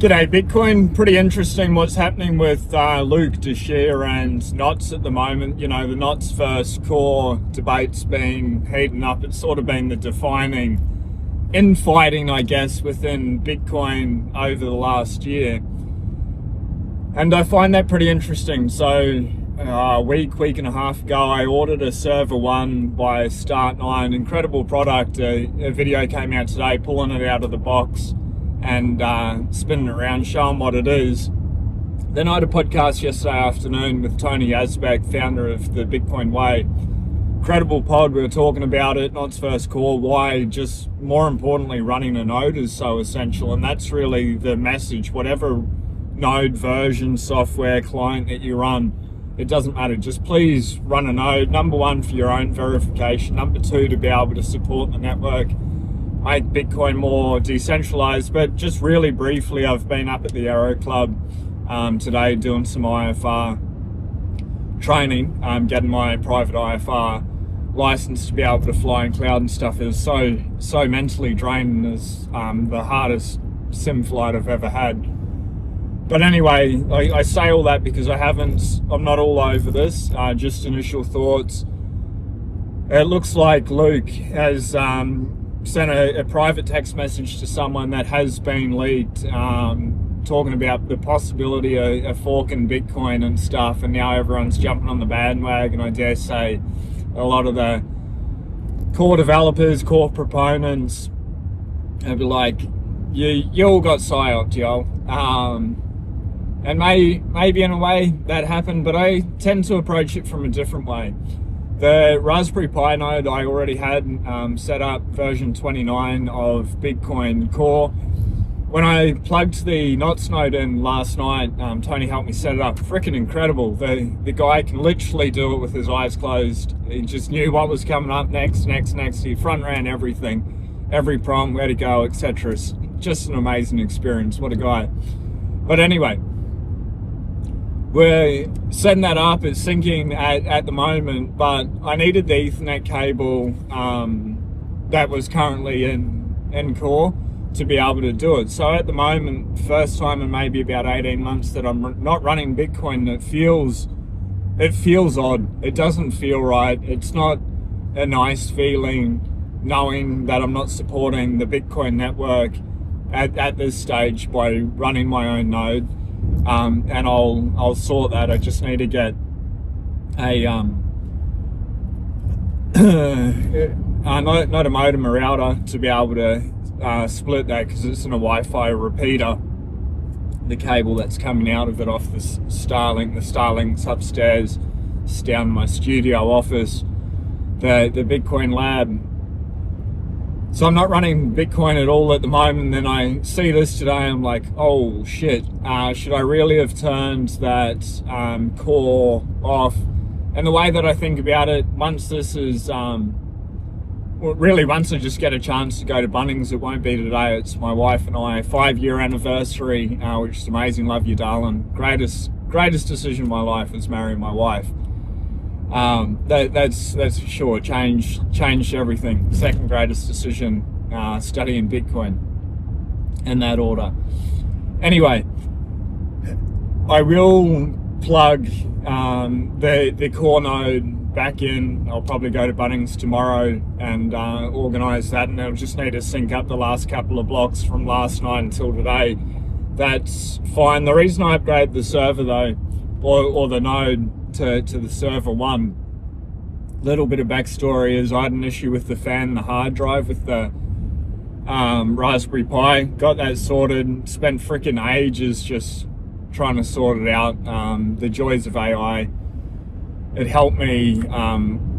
G'day Bitcoin. Pretty interesting what's happening with Luke DeShare and Knots at the moment. You know, the Knots versus Core debate's been heating up. It's sort of been the defining infighting, I guess, within Bitcoin over the last year. And I find that pretty interesting. So a week and a half ago, I ordered a server 1 by Start9. Incredible product. A video came out today pulling it out of the box and spinning it around, showing what it is. Then I had a podcast yesterday afternoon with Tony Yazbek, founder of the Bitcoin Way. Incredible pod. We were talking about it, Knots versus Core, why just more importantly running a node is so essential. And that's really the message. Whatever node version, software, client that you run, it doesn't matter. Just please run a node. Number 1, for your own verification. Number 2, to be able to support the network, make Bitcoin more decentralized. But just really briefly, I've been up at the Aero Club today doing some IFR training, getting my private IFR license to be able to fly in cloud and stuff. Is so mentally draining. Is the hardest sim flight I've ever had. But anyway, I say all that because I'm not all over this, just initial thoughts. It looks like Luke has sent a private text message to someone that has been leaked, talking about the possibility of forking Bitcoin and stuff, and now everyone's jumping on the bandwagon. I dare say a lot of the core developers, core proponents, they'll be like, you all got psyoped, yo. And maybe in a way that happened, but I tend to approach it from a different way. The Raspberry Pi node I already had set up, version 29 of Bitcoin Core. When I plugged the Knots node in last night, Tony helped me set it up. Freaking incredible. The guy can literally do it with his eyes closed. He just knew what was coming up next. He front ran everything, every prompt, where to go, etc. Just an amazing experience. What a guy. But anyway, we're setting that up. It's syncing at the moment, but I needed the Ethernet cable that was currently in Core to be able to do it. So at the moment, first time in maybe about 18 months that I'm not running Bitcoin, it feels odd. It doesn't feel right. It's not a nice feeling knowing that I'm not supporting the Bitcoin network at this stage by running my own node. And I'll sort that. I just need to get a not a modem, a router to be able to split that, because it's in a Wi-Fi repeater. The cable that's coming out of it off the Starlink's upstairs. It's down in my studio office. The Bitcoin lab. So I'm not running Bitcoin at all at the moment. Then I see this today, I'm like, oh shit, should I really have turned that core off? And the way that I think about it, once this is, once I just get a chance to go to Bunnings, it won't be today, it's my wife and I, 5-year anniversary, which is amazing. Love you, darling. Greatest decision of my life is marrying my wife. That's for sure. Changed everything. Second greatest decision, studying Bitcoin, in that order. Anyway, I will plug the core node back in. I'll probably go to Bunnings tomorrow and organize that, and I'll just need to sync up the last couple of blocks from last night until today. That's fine. The reason I upgraded the server though, or the node to the server 1, little bit of backstory is I had an issue with the fan and the hard drive with the Raspberry Pi. Got that sorted, spent freaking ages just trying to sort it out. The joys of AI, it helped me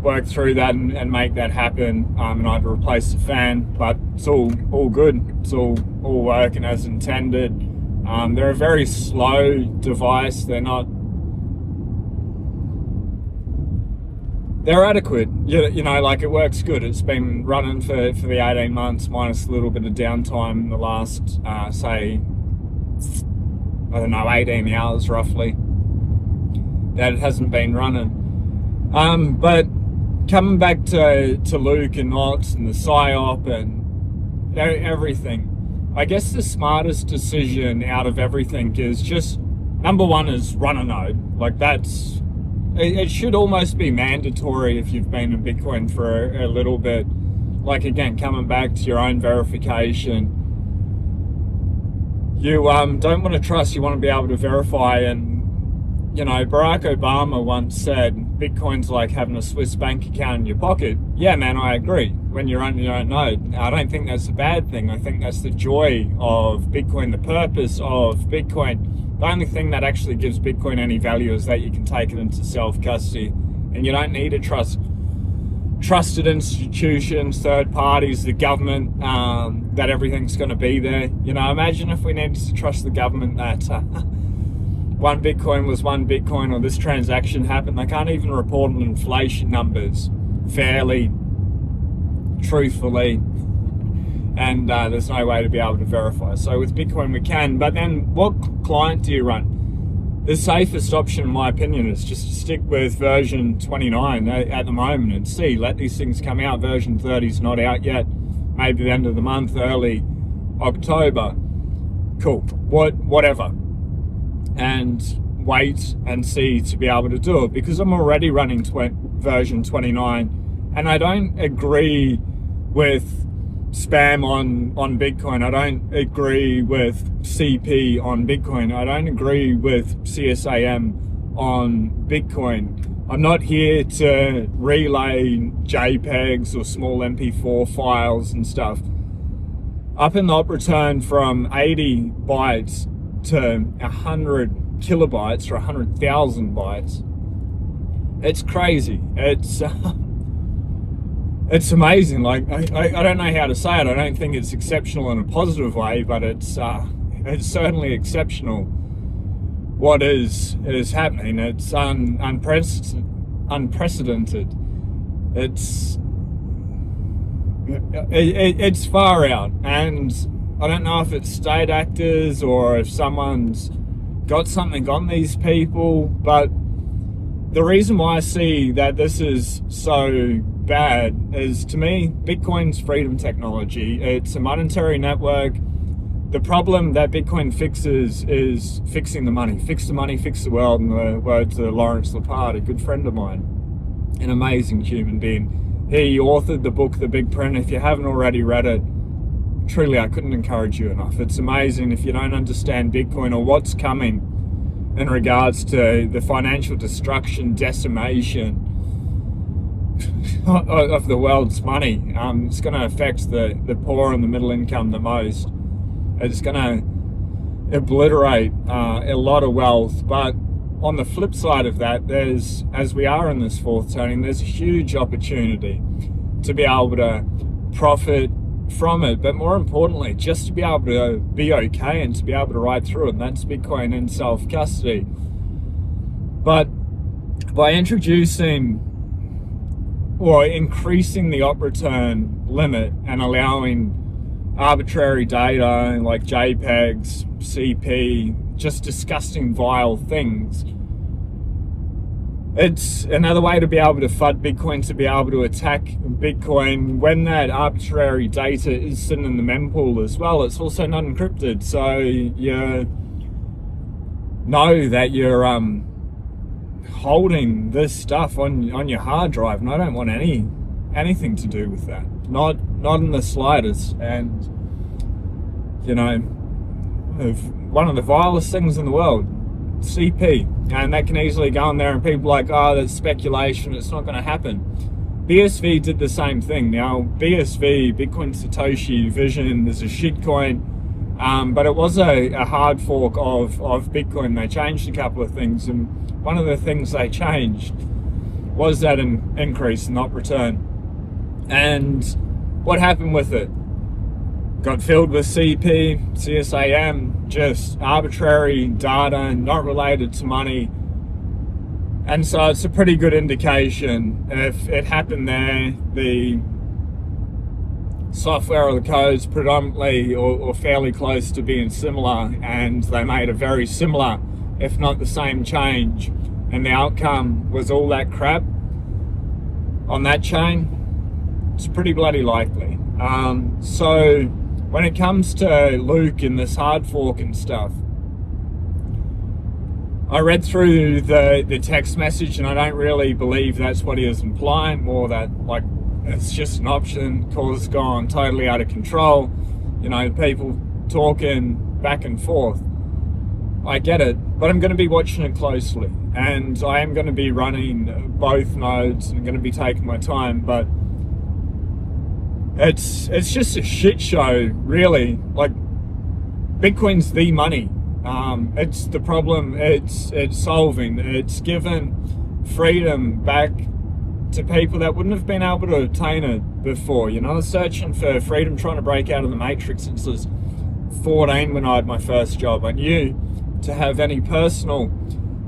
work through that and make that happen, and I had to replace the fan, but it's all good. It's all working as intended. They're a very slow device. They're adequate, you know, like it works good. It's been running for the 18 months, minus a little bit of downtime in the last, say, I don't know, 18 hours roughly, that it hasn't been running. But coming back to Luke and Knots and the PSYOP and everything, I guess the smartest decision out of everything is just, number one is run a node. Like it should almost be mandatory if you've been in Bitcoin for a little bit. Like, again, coming back to your own verification, you don't want to trust, you want to be able to verify. And you know, Barack Obama once said Bitcoin's like having a Swiss bank account in your pocket. Yeah, man, I agree. When you're on your own node, I don't think that's a bad thing. I think that's the joy of Bitcoin, the purpose of Bitcoin. The only thing that actually gives Bitcoin any value is that you can take it into self-custody, and you don't need to trust trusted institutions, third parties, the government, that everything's going to be there. You know, imagine if we needed to trust the government that one Bitcoin was one Bitcoin, or this transaction happened. They can't even report on inflation numbers fairly, truthfully, and there's no way to be able to verify. So with Bitcoin we can, but then what client do you run? The safest option, in my opinion, is just to stick with version 29 at the moment and see, let these things come out. Version 30 is not out yet, maybe the end of the month, early October. Cool, whatever. And wait and see to be able to do it, because I'm already running version 29, and I don't agree with spam on Bitcoin. I don't agree with CP on Bitcoin. I don't agree with CSAM on Bitcoin. I'm not here to relay JPEGs or small MP4 files and stuff. Up and up return from 80 bytes to 100 kilobytes or 100,000 bytes. It's crazy. It's amazing. Like, I don't know how to say it. I don't think it's exceptional in a positive way, but it's certainly exceptional what is happening. It's unprecedented. It's far out, and I don't know if it's state actors or if someone's got something on these people, but the reason why I see that this is so bad is, to me, Bitcoin's freedom technology. It's a monetary network. The problem that Bitcoin fixes is fixing the money. Fix the money, fix the world, in the words of Lawrence Lepard, a good friend of mine, an amazing human being. He authored the book, The Big Print. If you haven't already read it, truly, I couldn't encourage you enough. It's amazing. If you don't understand Bitcoin or what's coming in regards to the financial destruction, decimation of the world's money, it's going to affect the poor and the middle income the most. It's going to obliterate a lot of wealth. But on the flip side of that, there's, as we are in this fourth turning, there's a huge opportunity to be able to profit from it, but more importantly, just to be able to be okay and to be able to ride through it, and that's Bitcoin in self-custody. But by introducing or increasing the op return limit and allowing arbitrary data like JPEGs, CP, just disgusting, vile things, it's another way to be able to FUD Bitcoin, to be able to attack Bitcoin when that arbitrary data is sitting in the mempool as well. It's also not encrypted, so you know that you're holding this stuff on your hard drive, and I don't want anything to do with that. Not in the slightest. And you know, one of the vilest things in the world, CP, and that can easily go in there, and people are like, oh, that's speculation, it's not going to happen. BSV did the same thing. Now, BSV, Bitcoin Satoshi Vision, is a shitcoin, but it was a hard fork of Bitcoin. They changed a couple of things, and one of the things they changed was that an increase in op return. And what happened with it? Got filled with CP, CSAM, just arbitrary data, not related to money. And so it's a pretty good indication if it happened there. The software or the code's predominantly or fairly close to being similar, and they made a very similar, if not the same, change, and the outcome was all that crap on that chain. It's pretty bloody likely. So when it comes to Luke and this hard fork and stuff, I read through the text message, and I don't really believe that's what he was implying, more that, like, it's just an option, cause gone totally out of control, you know, people talking back and forth. I get it, but I'm going to be watching it closely, and I am going to be running both nodes and going to be taking my time, but it's just a shit show, really. Like, Bitcoin's the money. It's the problem it's solving. It's given freedom back to people that wouldn't have been able to obtain it before. You know, I was searching for freedom, trying to break out of the matrix since I was 14 when I had my first job. I knew to have any personal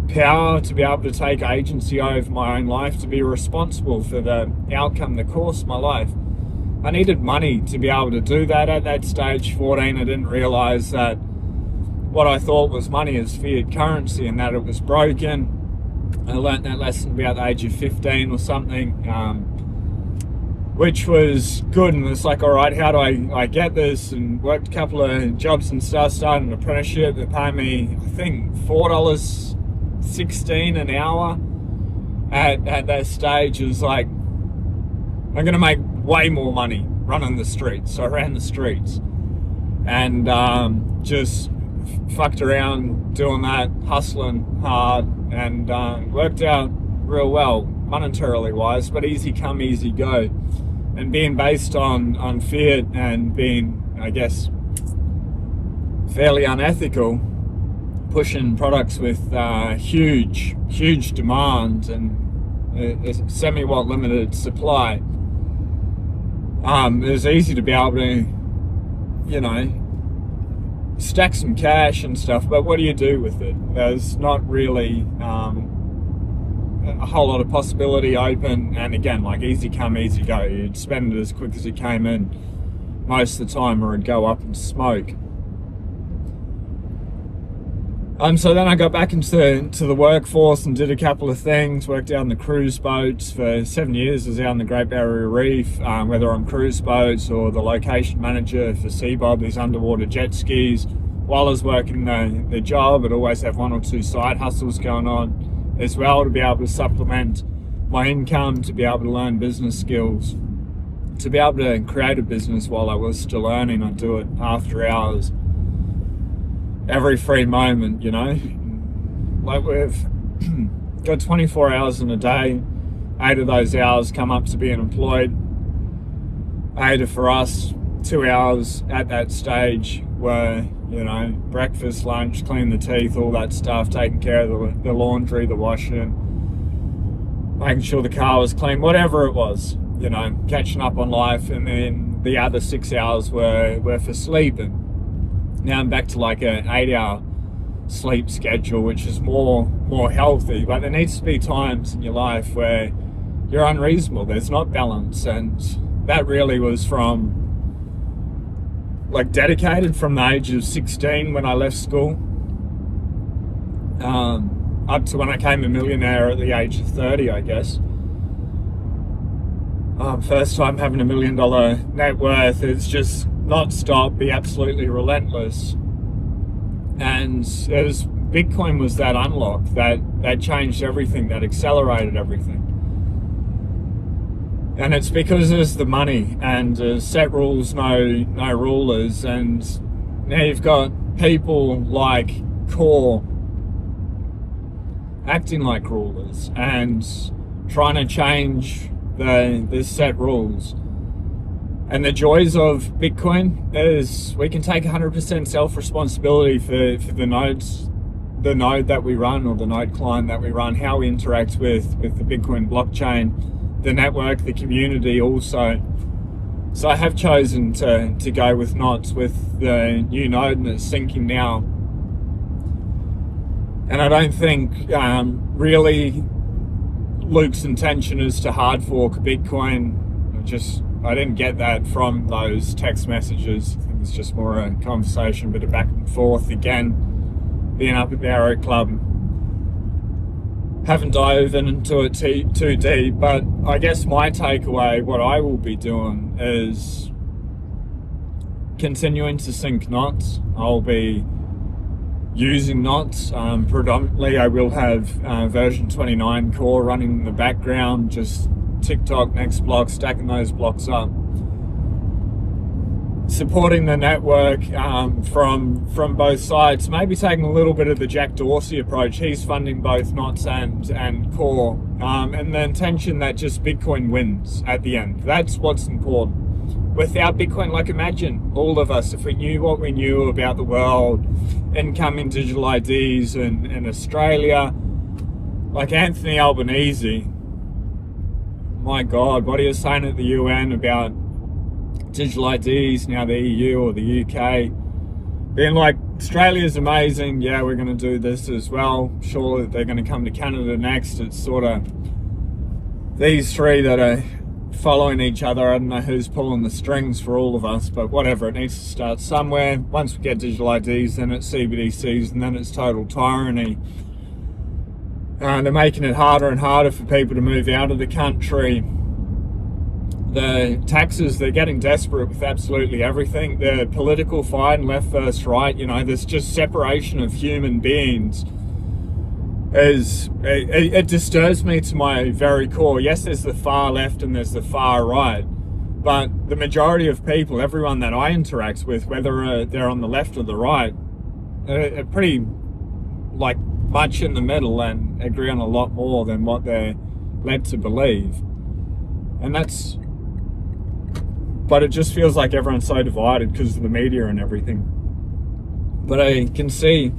power, to be able to take agency over my own life, to be responsible for the outcome, the course of my life, I needed money to be able to do that. At that stage, 14, I didn't realize that what I thought was money is fiat currency and that it was broken. I learned that lesson about the age of 15 or something, which was good. And it's like, all right, how do I get this? And worked a couple of jobs and stuff, started an apprenticeship that paid me, I think, $4.16 an hour. At that stage, it was like, I'm going to make way more money running the streets. So I ran the streets and just fucked around doing that, hustling hard, and worked out real well monetarily wise, but easy come, easy go. And being based on fiat and being, I guess, fairly unethical, pushing products with huge demand and a semi-watt limited supply, it was easy to be able to, you know, stack some cash and stuff, but what do you do with it? There's not really a whole lot of possibility open, and again, like, easy come, easy go. You'd spend it as quick as it came in most of the time, or it'd go up in smoke. So then I got back into the workforce and did a couple of things. Worked out on the cruise boats for 7 years. I was out on the Great Barrier Reef, whether on cruise boats or the location manager for Seabob, these underwater jet skis. While I was working the job, I'd always have one or two side hustles going on as well to be able to supplement my income, to be able to learn business skills, to be able to create a business while I was still learning. I'd do it after hours, every free moment, you know. Like, we've got 24 hours in a day. 8 of those hours come up to being employed. 8 are for us. 2 hours at that stage were, you know, breakfast, lunch, clean the teeth, all that stuff, taking care of the laundry, the washing, making sure the car was clean, whatever it was, you know, catching up on life. And then the other 6 hours were for sleeping. Now I'm back to like an 8-hour sleep schedule, which is more healthy, but there needs to be times in your life where you're unreasonable. There's not balance, and that really was from, like, dedicated from the age of 16 when I left school, up to when I became a millionaire at the age of 30, I guess. First time having $1 million net worth. It's just not stop, be absolutely relentless. And it was, Bitcoin was that unlock that changed everything, that accelerated everything. And it's because there's the money and set rules, no rulers. And now you've got people like Core acting like rulers and trying to change the set rules. And the joys of Bitcoin is we can take 100% self-responsibility for the node that we run, or the node client that we run, how we interact with the Bitcoin blockchain, the network, the community also. So I have chosen to go with knots with the new node, and it's syncing now. And I don't think really Luke's intention is to hard fork Bitcoin. I didn't get that from those text messages. I think it's just more a conversation, a bit of back and forth. Again, being up at the Arrow Club, haven't dived into it too deep, but I guess my takeaway, what I will be doing is continuing to sync knots. I'll be using knots. Predominantly, I will have version 29 core running in the background, just TikTok, next block, stacking those blocks up. Supporting the network from both sides, maybe taking a little bit of the Jack Dorsey approach. He's funding both knots and core, and the intention that just Bitcoin wins at the end. That's what's important. Without Bitcoin, like imagine all of us, if we knew what we knew about the world, incoming digital IDs in Australia, like Anthony Albanese, my God, what he was saying at the UN about digital IDs, now the EU or the UK, being like, Australia's amazing, yeah, we're going to do this as well, sure they're going to come to Canada next. It's sort of these three that are following each other. I don't know who's pulling the strings for all of us, but whatever, it needs to start somewhere. Once we get digital IDs, then it's CBDCs, and then it's total tyranny. They're making it harder and harder for people to move out of the country. The taxes, they're getting desperate with absolutely everything. The political fight, left versus right, you know, there's just separation of human beings. It disturbs me to my very core. Yes, there's the far left and there's the far right, but the majority of people, everyone that I interact with, whether they're on the left or the right, are pretty like much in the middle and agree on a lot more than what they're led to believe. And that's, but it just feels like everyone's so divided because of the media and everything. But I can see,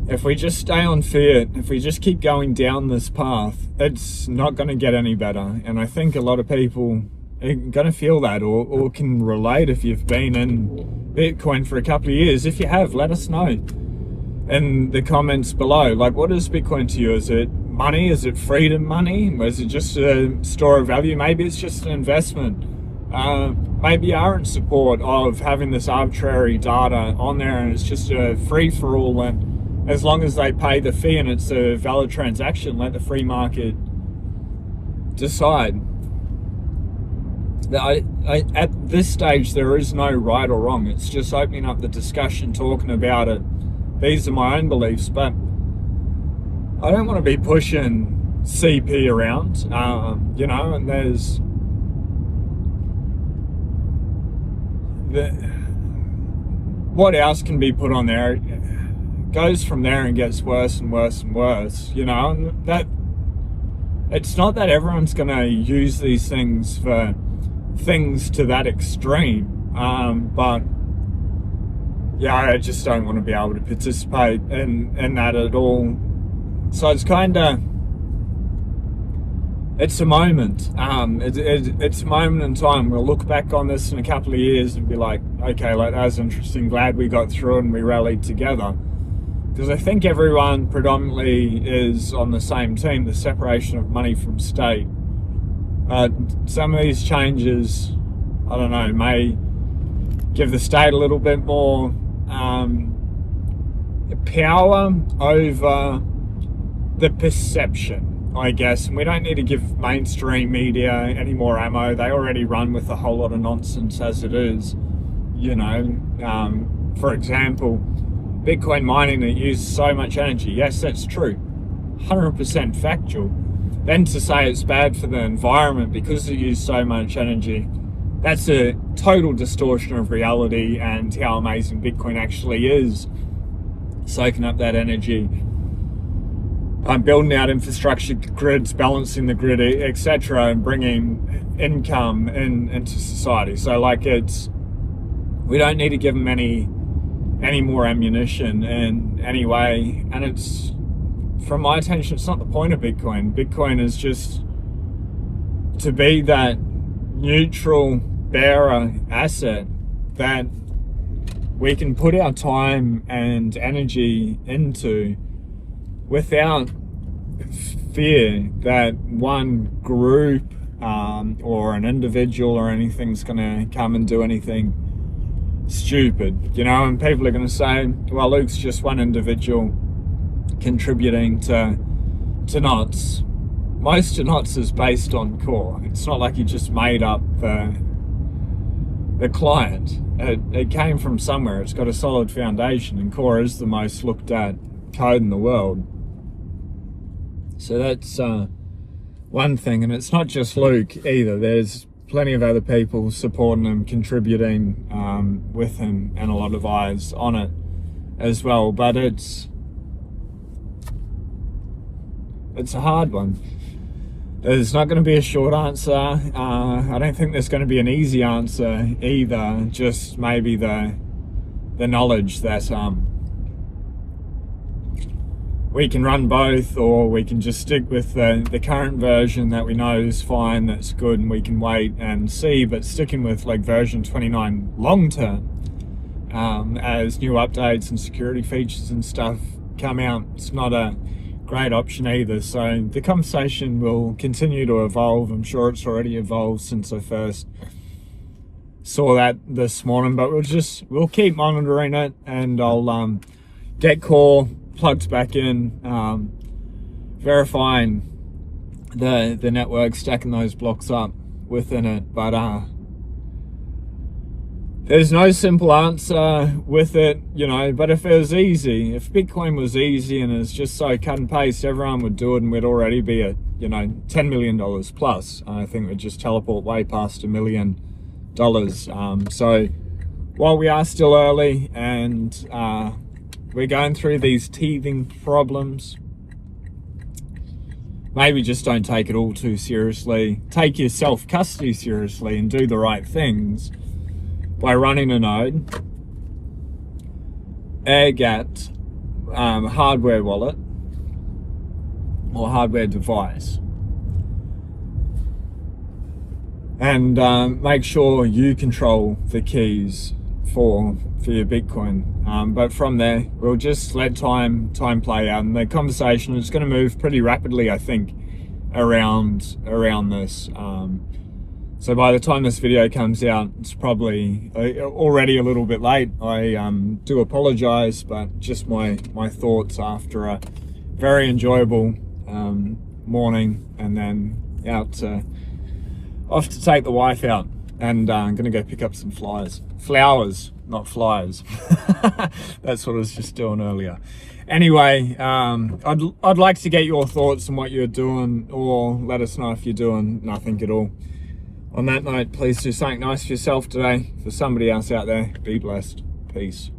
if we just stay on fiat, if we just keep going down this path, it's not going to get any better. And I think a lot of people are going to feel that, or can relate if you've been in Bitcoin for a couple of years. If you have, let us know in the comments below. Like, what is Bitcoin to you? Is it money? Is it freedom money? Is it just a store of value? Maybe it's just an investment. Maybe you are in support of having this arbitrary data on there and it's just a free-for-all, and as long as they pay the fee and it's a valid transaction, let the free market decide. At this stage, there is no right or wrong. It's just opening up the discussion, talking about it. These are my own beliefs, but I don't want to be pushing CP around, you know, and there's what else can be put on there? Goes from there and gets worse and worse and worse, you know. And that, it's not that everyone's going to use these things for things to that extreme, but yeah, I just don't want to be able to participate in that at all. So it's kind of, it's a moment. It's a moment in time. We'll look back on this in a couple of years and be like, okay, like, that was interesting, glad we got through and we rallied together. Because I think everyone predominantly is on the same team, the separation of money from state. Some of these changes, I don't know, may give the state a little bit more power over the perception, I guess. And we don't need to give mainstream media any more ammo. They already run with a whole lot of nonsense as it is, you know. For example, Bitcoin mining, that uses so much energy. Yes, that's true, 100% factual. Then to say it's bad for the environment because it uses so much energy, that's a total distortion of reality and how amazing Bitcoin actually is, soaking up that energy, building out infrastructure grids, balancing the grid, etc., and bringing income into society. So like, it's, we don't need to give them any more ammunition in any way. And it's, from my attention, it's not the point of Bitcoin. Bitcoin is just to be that neutral bearer asset that we can put our time and energy into without fear that one group or an individual or anything's gonna come and do anything stupid, you know. And people are going to say, well, Luke's just one individual contributing to knots. Most of knots is based on core. It's not like you just made up the the client. It came from somewhere. It's got a solid foundation, and Core is the most looked at code in the world. So that's one thing, and it's not just Luke either. There's plenty of other people supporting him, contributing with him, and a lot of eyes on it as well. But it's a hard one. There's not going to be a short answer. I don't think there's going to be an easy answer either. Just maybe the knowledge that we can run both, or we can just stick with the current version that we know is fine, that's good, and we can wait and see. But sticking with like version 29 long term, as new updates and security features and stuff come out, it's not a great option either. So the conversation will continue to evolve. I'm sure it's already evolved since I first saw that this morning, but we'll keep monitoring it, and I'll get Core plugged back in, verifying the network, stacking those blocks up within it. But there's no simple answer with it, you know. But if it was easy, if Bitcoin was easy and it's just so cut and paste, everyone would do it, and we'd already be at, you know, $10 million plus. I think we'd just teleport way past $1 million. So while we are still early and we're going through these teething problems, maybe just don't take it all too seriously. Take your self-custody seriously and do the right things by running a node, air-gapped hardware wallet or hardware device, and make sure you control the keys for your Bitcoin. But from there, we'll just let time play out, and the conversation is going to move pretty rapidly, I think, around this. So by the time this video comes out, it's probably already a little bit late. I do apologize, but just my thoughts after a very enjoyable morning, and then off to take the wife out, and I'm gonna go pick up some flowers, not flies. That's what I was just doing earlier. Anyway, I'd like to get your thoughts on what you're doing, or let us know if you're doing nothing at all. On that note, please do something nice for yourself today. For somebody else out there, be blessed. Peace.